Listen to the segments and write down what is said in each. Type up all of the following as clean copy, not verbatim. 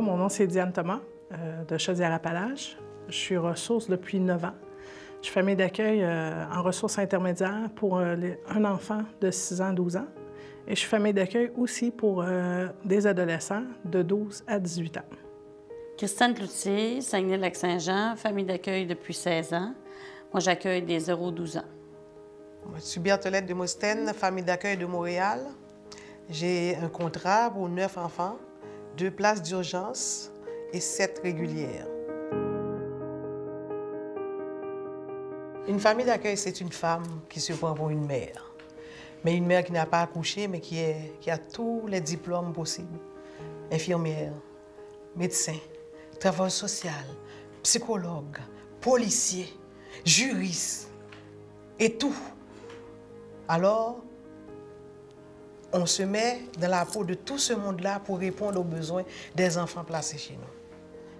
mon nom c'est Diane Thomas, de Chaudière-Appalaches. Je suis ressource depuis 9 ans. Je suis famille d'accueil en ressources intermédiaires pour un enfant de 6 ans à 12 ans. Et je suis famille d'accueil aussi pour des adolescents de 12 à 18 ans. Christiane Cloutier, Saguenay-Lac-Saint-Jean, famille d'accueil depuis 16 ans. Moi, j'accueille des 0-12 ans. Je suis Berthelette de Mostène, famille d'accueil de Montréal. J'ai un contrat pour 9 enfants, 2 places d'urgence et 7 régulières. Une famille d'accueil, c'est une femme qui se prend pour une mère. Mais une mère qui n'a pas accouché, mais qui a tous les diplômes possibles. Infirmière, médecin, travailleur social, psychologue, policier, juriste et tout. Alors, on se met dans la peau de tout ce monde-là pour répondre aux besoins des enfants placés chez nous.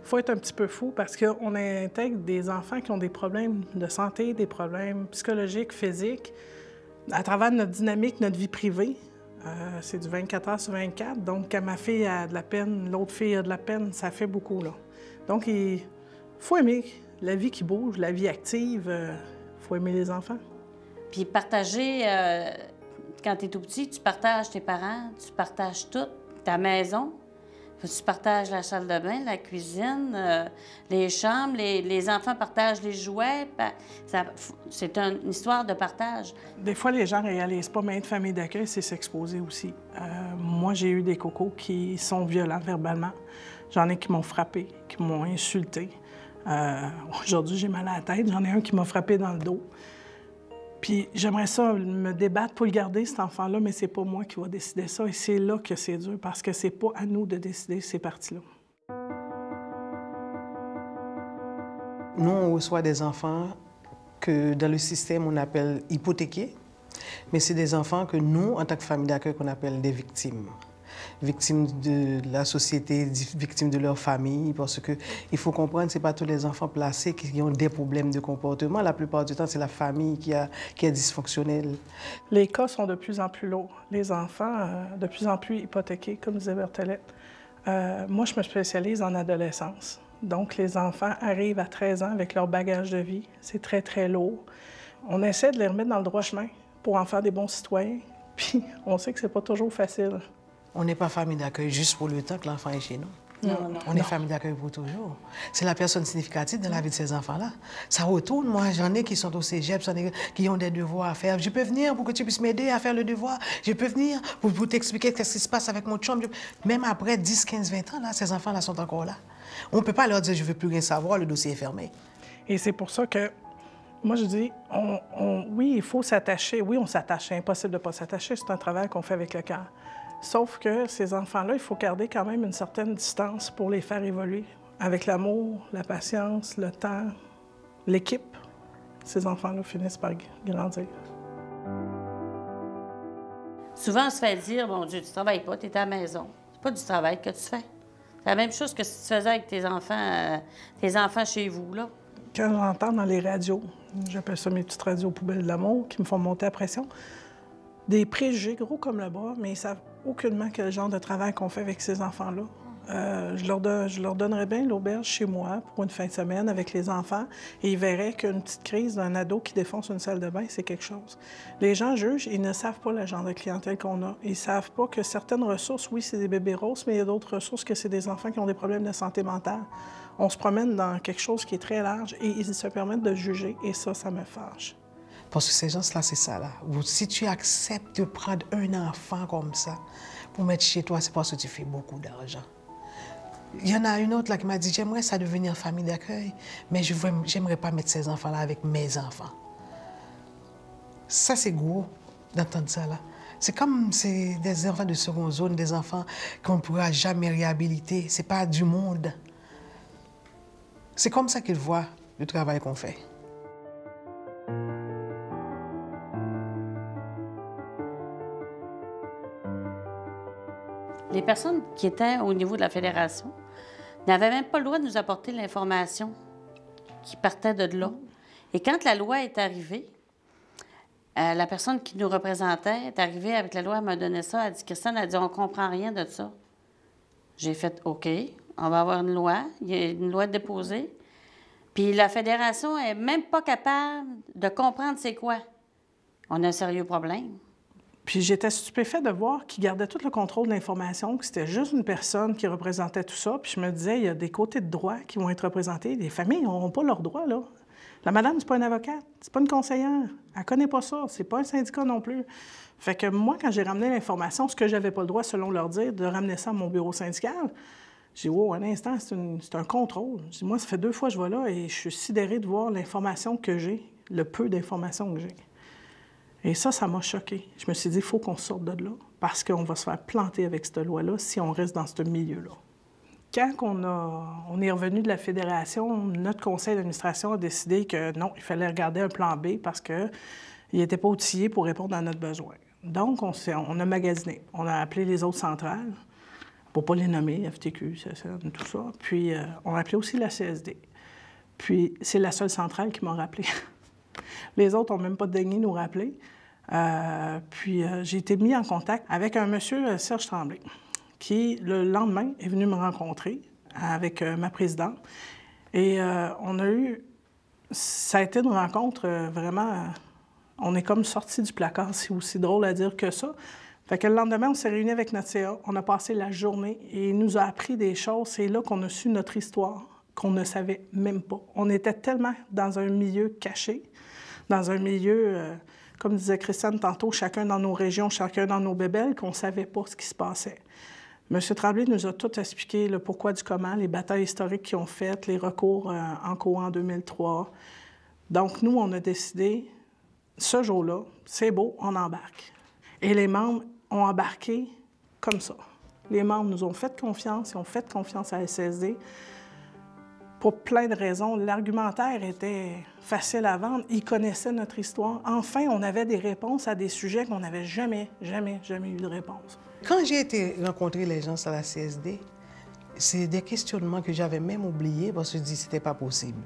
Il faut être un petit peu fou parce qu'on intègre des enfants qui ont des problèmes de santé, des problèmes psychologiques, physiques, à travers notre dynamique, notre vie privée. C'est du 24 heures sur 24. Donc, quand ma fille a de la peine, l'autre fille a de la peine, ça fait beaucoup, là. Donc, il faut aimer la vie qui bouge, la vie active. Il faut aimer les enfants. Puis partager, quand tu es tout petit, tu partages tes parents, tu partages tout, ta maison. Tu partages la salle de bain, la cuisine, les chambres, les enfants partagent les jouets. C'est une histoire de partage. Des fois, les gens ne réalisent pas, mais être famille d'accueil, c'est s'exposer aussi. Moi, j'ai eu des cocos qui sont violents verbalement. J'en ai qui m'ont frappé, qui m'ont insulté. Aujourd'hui, j'ai mal à la tête. J'en ai un qui m'a frappé dans le dos. Puis j'aimerais ça me débattre pour le garder, cet enfant-là, mais c'est pas moi qui va décider ça. Et c'est là que c'est dur, parce que c'est pas à nous de décider ces parties-là. Nous, on reçoit des enfants que dans le système, on appelle hypothéqués, mais c'est des enfants que nous, en tant que famille d'accueil, qu'on appelle des victimes. Victimes de la société, victimes de leur famille, parce qu'il faut comprendre que ce n'est pas tous les enfants placés qui ont des problèmes de comportement. La plupart du temps, c'est la famille qui est dysfonctionnelle. Les cas sont de plus en plus lourds. Les enfants, de plus en plus hypothéqués, comme disait Berthelette. Moi, je me spécialise en adolescence. Donc, les enfants arrivent à 13 ans avec leur bagage de vie. C'est très, très lourd. On essaie de les remettre dans le droit chemin pour en faire des bons citoyens. Puis, on sait que c'est pas toujours facile. On n'est pas famille d'accueil juste pour le temps que l'enfant est chez nous. Non, non. On est famille d'accueil pour toujours. C'est la personne significative dans la vie de ces enfants-là. Ça retourne. Moi, j'en ai qui sont au cégep, qui ont des devoirs à faire. Je peux venir pour que tu puisses m'aider à faire le devoir. Je peux venir pour t'expliquer ce qui se passe avec mon chum. Même après 10, 15, 20 ans, là, ces enfants-là sont encore là. On ne peut pas leur dire « je ne veux plus rien savoir, le dossier est fermé ». Et c'est pour ça que moi, je dis, oui, il faut s'attacher. Oui, on s'attache. C'est impossible de ne pas s'attacher. C'est un travail qu'on fait avec le cœur. Sauf que ces enfants-là, il faut garder quand même une certaine distance pour les faire évoluer. Avec l'amour, la patience, le temps, l'équipe, ces enfants-là finissent par grandir. Souvent, on se fait dire, mon Dieu, tu ne travailles pas, tu es à la maison. C'est pas du travail que tu fais. C'est la même chose que si tu faisais avec tes enfants chez vous, là. Quand j'entends dans les radios, j'appelle ça mes petites radios poubelles de l'amour, qui me font monter la pression, des préjugés gros comme le bras, mais ils savent aucunement quel genre de travail qu'on fait avec ces enfants-là. Je leur donnerais bien l'auberge chez moi pour une fin de semaine avec les enfants et ils verraient qu'une petite crise d'un ado qui défonce une salle de bain, c'est quelque chose. Les gens jugent, ils ne savent pas le genre de clientèle qu'on a. Ils ne savent pas que certaines ressources, oui, c'est des bébés roses, mais il y a d'autres ressources que c'est des enfants qui ont des problèmes de santé mentale. On se promène dans quelque chose qui est très large et ils se permettent de juger et ça me fâche. Parce que ces gens-là, c'est ça, là. Si tu acceptes de prendre un enfant comme ça pour mettre chez toi, c'est parce que tu fais beaucoup d'argent. Il y en a une autre là qui m'a dit, j'aimerais ça devenir famille d'accueil, mais j'aimerais pas mettre ces enfants-là avec mes enfants. Ça, c'est gros d'entendre ça, là. C'est comme des enfants de seconde zone, des enfants qu'on ne pourra jamais réhabiliter. C'est pas du monde. C'est comme ça qu'ils voient le travail qu'on fait. Les personnes qui étaient au niveau de la fédération n'avaient même pas le droit de nous apporter l'information qui partait de là. Et quand la loi est arrivée, la personne qui nous représentait est arrivée avec la loi, elle m'a donné ça, elle a dit, Christiane, elle a dit, on comprend rien de ça. J'ai fait, OK, On va avoir une loi. Il y a une loi déposée. Puis la fédération n'est même pas capable de comprendre c'est quoi. On a un sérieux problème. Puis j'étais stupéfaite de voir qu'il gardait tout le contrôle de l'information, que c'était juste une personne qui représentait tout ça. Puis je me disais, il y a des côtés de droit qui vont être représentés. Les familles n'auront pas leurs droits, là. La madame, c'est pas une avocate, c'est pas une conseillère. Elle connaît pas ça, c'est pas un syndicat non plus. Fait que moi, quand j'ai ramené l'information, ce que j'avais pas le droit, selon leur dire, de ramener ça à mon bureau syndical, j'ai dit, wow, un instant, c'est un contrôle. J'ai dit, moi, ça fait 2 fois que je vais là et je suis sidérée de voir l'information que j'ai, le peu d'informations que j'ai. Et ça m'a choquée. Je me suis dit, il faut qu'on sorte de là parce qu'on va se faire planter avec cette loi-là si on reste dans ce milieu-là. Quand on est revenu de la fédération, notre conseil d'administration a décidé que non, il fallait regarder un plan B parce qu'il n'était pas outillé pour répondre à notre besoin. Donc, on a magasiné. On a appelé les autres centrales, pour ne pas les nommer, FTQ, CSN, tout ça. Puis, on a appelé aussi la CSD. Puis, c'est la seule centrale qui m'a rappelé. Les autres n'ont même pas daigné nous rappeler. J'ai été mis en contact avec un monsieur, Serge Tremblay, qui, le lendemain, est venu me rencontrer avec ma présidente. Et ça a été une rencontre vraiment... on est comme sortis du placard, c'est aussi drôle à dire que ça. Fait que le lendemain, on s'est réunis avec notre CA, on a passé la journée et il nous a appris des choses. C'est là qu'on a su notre histoire, qu'on ne savait même pas. On était tellement dans un milieu caché, dans un milieu... comme disait Christiane tantôt, chacun dans nos régions, chacun dans nos bébelles, qu'on ne savait pas ce qui se passait. M. Tremblay nous a tout expliqué le pourquoi du comment, les batailles historiques qu'ils ont faites, les recours en cours en 2003. Donc, nous, on a décidé, ce jour-là, c'est beau, on embarque. Et les membres ont embarqué comme ça. Les membres nous ont fait confiance, ils ont fait confiance à la SSD. Pour plein de raisons. L'argumentaire était facile à vendre. Ils connaissaient notre histoire. Enfin, on avait des réponses à des sujets qu'on n'avait jamais eu de réponse. Quand j'ai été rencontrer les gens à la CSD, c'est des questionnements que j'avais même oubliés parce que je dis que c'était pas possible.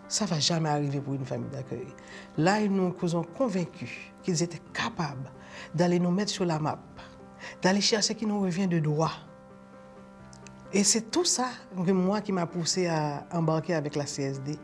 Ça ne va jamais arriver pour une famille d'accueil. Là, ils nous ont convaincus qu'ils étaient capables d'aller nous mettre sur la map, d'aller chercher ce qui nous revient de droit. Et c'est tout ça que moi qui m'a poussé à embarquer avec la CSD.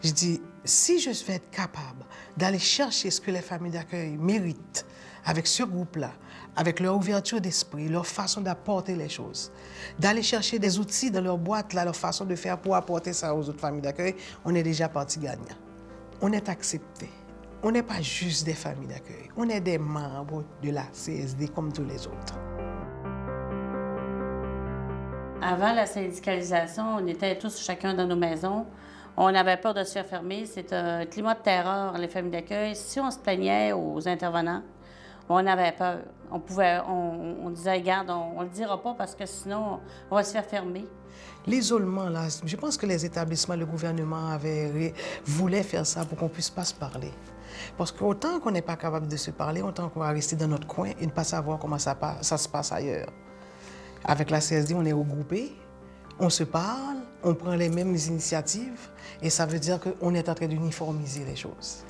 Je dis, si je vais être capable d'aller chercher ce que les familles d'accueil méritent avec ce groupe-là, avec leur ouverture d'esprit, leur façon d'apporter les choses, d'aller chercher des outils dans leur boîte, là, leur façon de faire pour apporter ça aux autres familles d'accueil, on est déjà parti gagnant. On est accepté. On n'est pas juste des familles d'accueil. On est des membres de la CSD comme tous les autres. Avant la syndicalisation, on était tous chacun dans nos maisons. On avait peur de se faire fermer. C'est un climat de terreur, les familles d'accueil. Si on se plaignait aux intervenants, on avait peur. On disait, regarde, on ne le dira pas parce que sinon, on va se faire fermer. L'isolement, là, je pense que les établissements, le gouvernement voulait faire ça pour qu'on ne puisse pas se parler. Parce qu'autant qu'on n'est pas capable de se parler, autant qu'on va rester dans notre coin et ne pas savoir comment ça se passe ailleurs. Avec la CSD, on est regroupés, on se parle, on prend les mêmes initiatives et ça veut dire qu'on est en train d'uniformiser les choses.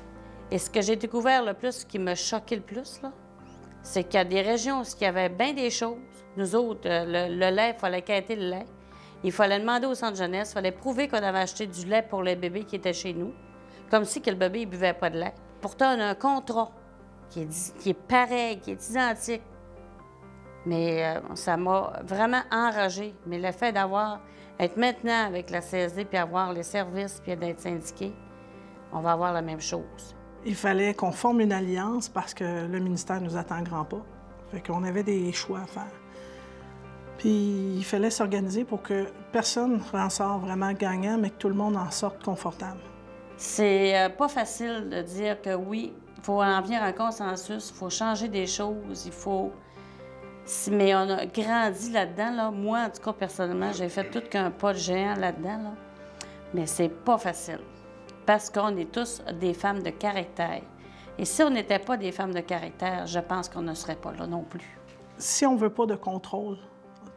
Et ce que j'ai découvert le plus, ce qui me choquait le plus, c'est qu'il y a des régions où il y avait bien des choses. Nous autres, le lait, il fallait quêter le lait. Il fallait demander au centre jeunesse, il fallait prouver qu'on avait acheté du lait pour les bébés qui étaient chez nous, comme si que le bébé ne buvait pas de lait. Pourtant, on a un contrat qui est pareil, qui est identique. Mais ça m'a vraiment enragée. Mais le fait être maintenant avec la CSD, puis avoir les services, puis d'être syndiqué, on va avoir la même chose. Il fallait qu'on forme une alliance parce que le ministère nous attend grand pas. Fait qu'on avait des choix à faire. Puis il fallait s'organiser pour que personne en sorte vraiment gagnant, mais que tout le monde en sorte confortable. C'est pas facile de dire que oui, il faut en venir à un consensus, il faut changer des choses, il faut... Mais on a grandi là-dedans, là. Moi, en tout cas, personnellement, j'ai fait tout qu'un pas de géant là-dedans, là. Mais c'est pas facile. Parce qu'on est tous des femmes de caractère. Et si on n'était pas des femmes de caractère, je pense qu'on ne serait pas là non plus. Si on ne veut pas de contrôle,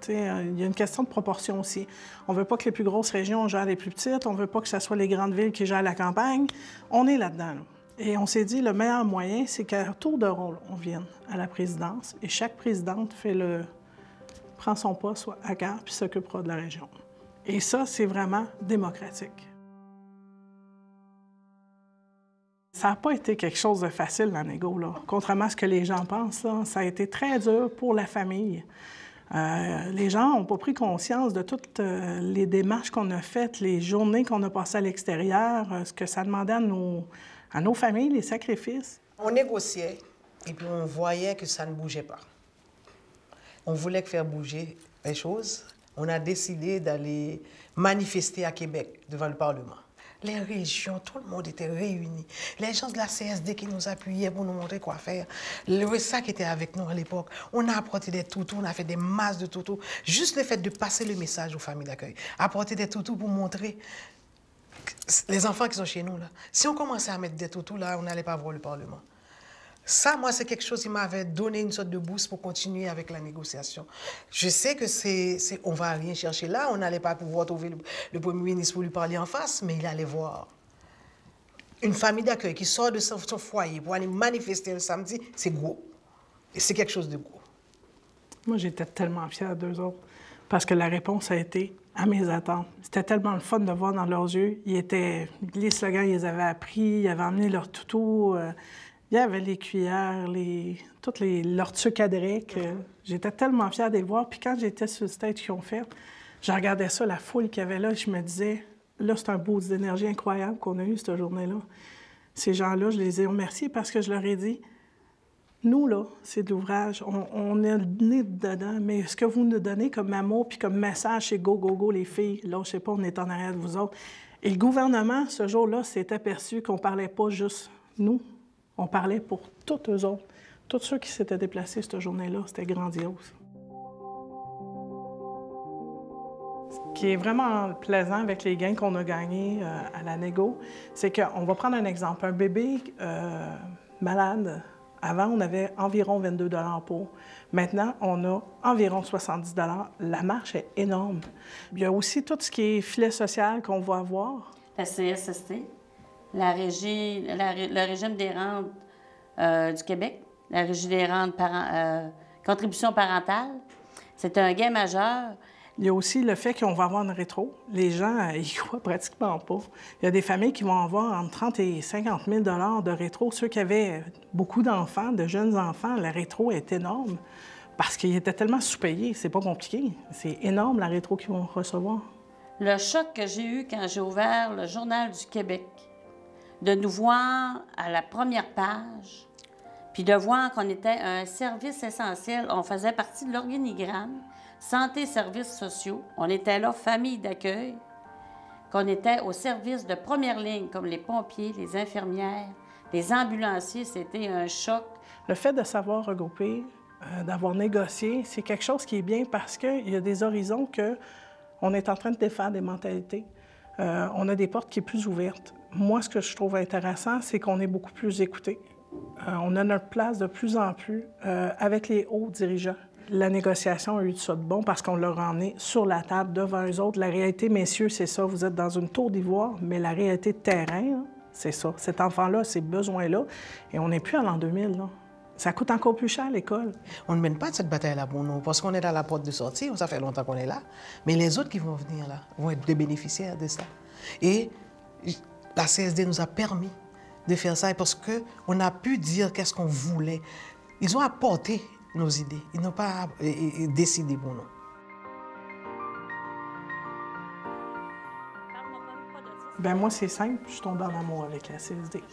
il y a une question de proportion aussi. On ne veut pas que les plus grosses régions gèrent les plus petites. On ne veut pas que ce soit les grandes villes qui gèrent la campagne. On est là-dedans, là. Et on s'est dit, le meilleur moyen, c'est qu'à tour de rôle, on vienne à la présidence et chaque présidente prend son poste à cœur puis s'occupera de la région. Et ça, c'est vraiment démocratique. Ça n'a pas été quelque chose de facile, la négo, là. Contrairement à ce que les gens pensent, là, ça a été très dur pour la famille. Les gens n'ont pas pris conscience de toutes les démarches qu'on a faites, les journées qu'on a passées à l'extérieur, ce que ça demandait à nos familles, les sacrifices. On négociait et puis on voyait que ça ne bougeait pas. On voulait faire bouger les choses. On a décidé d'aller manifester à Québec devant le Parlement. Les régions, tout le monde était réuni. Les gens de la CSD qui nous appuyaient pour nous montrer quoi faire. Le RESA qui était avec nous à l'époque. On a apporté des toutous, on a fait des masses de toutous. Juste le fait de passer le message aux familles d'accueil. Apporter des toutous pour montrer les enfants qui sont chez nous, là. Si on commençait à mettre des toutous, là, on n'allait pas voir le Parlement. Ça, moi, c'est quelque chose qui m'avait donné une sorte de boost pour continuer avec la négociation. Je sais que on ne va rien chercher là, on n'allait pas pouvoir trouver le Premier ministre pour lui parler en face, mais il allait voir. Une famille d'accueil qui sort de son foyer pour aller manifester le samedi, c'est gros. Et c'est quelque chose de gros. Moi, j'étais tellement fière d'eux autres parce que la réponse a été à mes attentes. C'était tellement le fun de voir dans leurs yeux. Les slogans, ils les avaient appris, ils avaient emmené leur toutou. Il y avait les cuillères, leurs trucs à drec. J'étais tellement fière de les voir. Puis quand j'étais sur le stage qu'ils ont fait, je regardais ça, la foule qu'il y avait là, je me disais, là, c'est un boost d'énergie incroyable qu'on a eu cette journée-là. Ces gens-là, je les ai remerciés parce que je leur ai dit, nous, là, c'est de l'ouvrage, on est né dedans, mais ce que vous nous donnez comme amour puis comme message, c'est go, go, go, les filles, là, je sais pas, on est en arrière de vous autres. Et le gouvernement, ce jour-là, s'est aperçu qu'on parlait pas juste nous. On parlait pour tous eux autres. Tous ceux qui s'étaient déplacés cette journée-là, c'était grandiose. Ce qui est vraiment plaisant avec les gains qu'on a gagnés à la négo, c'est qu'on va prendre un exemple. Un bébé malade, avant, on avait environ 22 $ pour. Maintenant, on a environ 70 $. La marche est énorme. Il y a aussi tout ce qui est filet social qu'on va avoir. La CSST. Le régime des rentes du Québec, la régie des rentes contribution parentale, c'est un gain majeur. Il y a aussi le fait qu'on va avoir une rétro. Les gens, ils croient pratiquement pas. Il y a des familles qui vont avoir entre 30 et 50 000 $ de rétro. Ceux qui avaient beaucoup d'enfants, de jeunes enfants, la rétro est énorme parce qu'ils étaient tellement sous-payés. C'est pas compliqué. C'est énorme, la rétro qu'ils vont recevoir. Le choc que j'ai eu quand j'ai ouvert le Journal du Québec, de nous voir à la première page, puis de voir qu'on était un service essentiel. On faisait partie de l'organigramme santé, services sociaux. On était là, famille d'accueil, qu'on était au service de première ligne, comme les pompiers, les infirmières, les ambulanciers. C'était un choc. Le fait de savoir regrouper, d'avoir négocié, c'est quelque chose qui est bien parce qu'il y a des horizons qu'on est en train de défaire des mentalités. On a des portes qui sont plus ouvertes. Moi, ce que je trouve intéressant, c'est qu'on est beaucoup plus écoutés. On a notre place de plus en plus avec les hauts dirigeants. La négociation a eu de ça de bon parce qu'on leur emmené sur la table devant eux autres. La réalité, messieurs, c'est ça. Vous êtes dans une tour d'ivoire, mais la réalité de terrain, hein, c'est ça. Cet enfant-là, ces besoins-là, et on n'est plus à l'an 2000, là. Ça coûte encore plus cher, l'école. On ne mène pas cette bataille-là pour nous, parce qu'on est à la porte de sortie, ça fait longtemps qu'on est là. Mais les autres qui vont venir là vont être des bénéficiaires de ça. Et la CSD nous a permis de faire ça parce qu'on a pu dire qu'est-ce qu'on voulait. Ils ont apporté nos idées. Ils n'ont pas décidé pour nous. Ben moi, c'est simple. Je tombe en amour avec la CSD.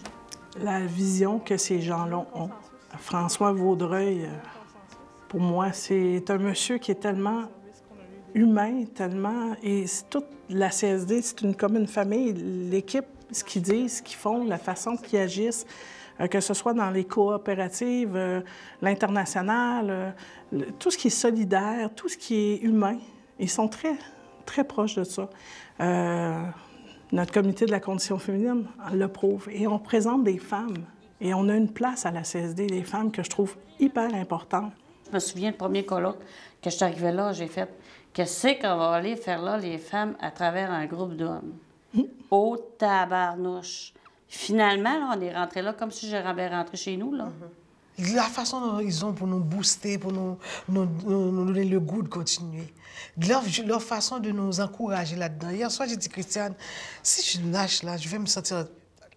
La vision que ces gens-là ont. François Vaudreuil, pour moi, c'est un monsieur qui est tellement humain, tellement... Et toute la CSD, c'est comme une famille. L'équipe, ce qu'ils disent, ce qu'ils font, la façon qu'ils agissent, que ce soit dans les coopératives, l'international, tout ce qui est solidaire, tout ce qui est humain, ils sont très, très proches de ça. Notre comité de la condition féminine le prouve. Et on présente des femmes. Et on a une place à la CSD, des femmes, que je trouve hyper importante. Je me souviens, le premier colloque, que je suis arrivée là, j'ai fait « Qu'est-ce qu'on va aller faire là, les femmes, à travers un groupe d'hommes? » Oh, tabarnouche! Finalement, là, on est rentré là comme si j'avais rentré chez nous, là. La façon dont ils ont pour nous booster, pour nous donner le goût de continuer. Leur façon de nous encourager là-dedans. Hier soir, j'ai dit, Christiane, si je lâche là, je vais me sentir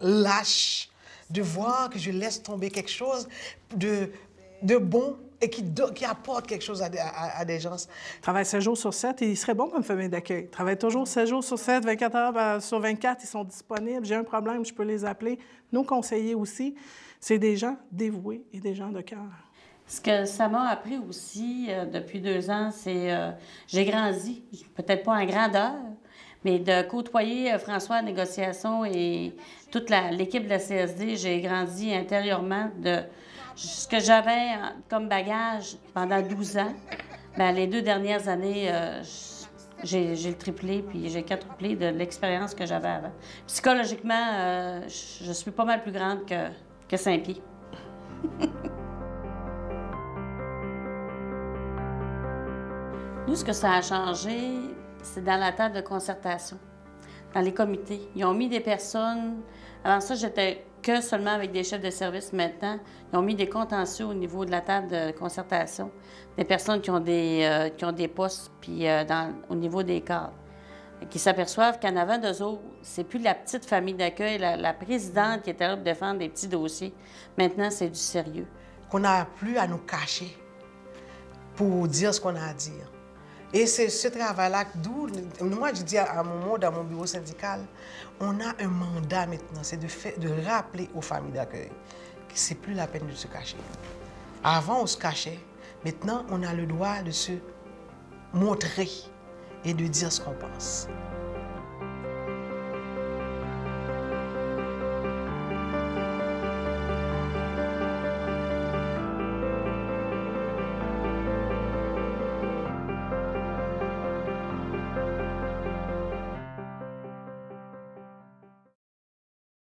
lâche de voir que je laisse tomber quelque chose de bon et qui apporte quelque chose à des gens. Ils travaillent 7 jours sur 7 et ils seraient bons comme famille d'accueil. Ils travaillent toujours 7 jours sur 7, 24 heures sur 24, ils sont disponibles. J'ai un problème, je peux les appeler. Nos conseillers aussi, c'est des gens dévoués et des gens de cœur. Ce que ça m'a appris aussi depuis 2 ans, c'est j'ai grandi, peut-être pas en grandeur, mais de côtoyer François en négociation et toute l'équipe de la CSD, j'ai grandi intérieurement de ce que j'avais comme bagage pendant 12 ans. Bien, les 2 dernières années, j'ai le triplé puis j'ai quadruplé de l'expérience que j'avais avant. Psychologiquement, je suis pas mal plus grande que 5 pieds. Nous, ce que ça a changé, c'est dans la table de concertation, dans les comités. Ils ont mis des personnes... Avant ça, j'étais que seulement avec des chefs de service. Maintenant, ils ont mis des contentieux au niveau de la table de concertation. Des personnes qui ont des postes, puis au niveau des cadres, qui s'aperçoivent qu'en avant d'eux autres, c'est plus la petite famille d'accueil, la présidente qui était là pour défendre des petits dossiers. Maintenant, c'est du sérieux. Qu'on n'a plus à nous cacher pour dire ce qu'on a à dire. Et c'est ce travail-là, d'où, moi je dis à un moment dans mon bureau syndical, on a un mandat maintenant, c'est de rappeler aux familles d'accueil que c'est plus la peine de se cacher. Avant, on se cachait. Maintenant, on a le droit de se montrer et de dire ce qu'on pense.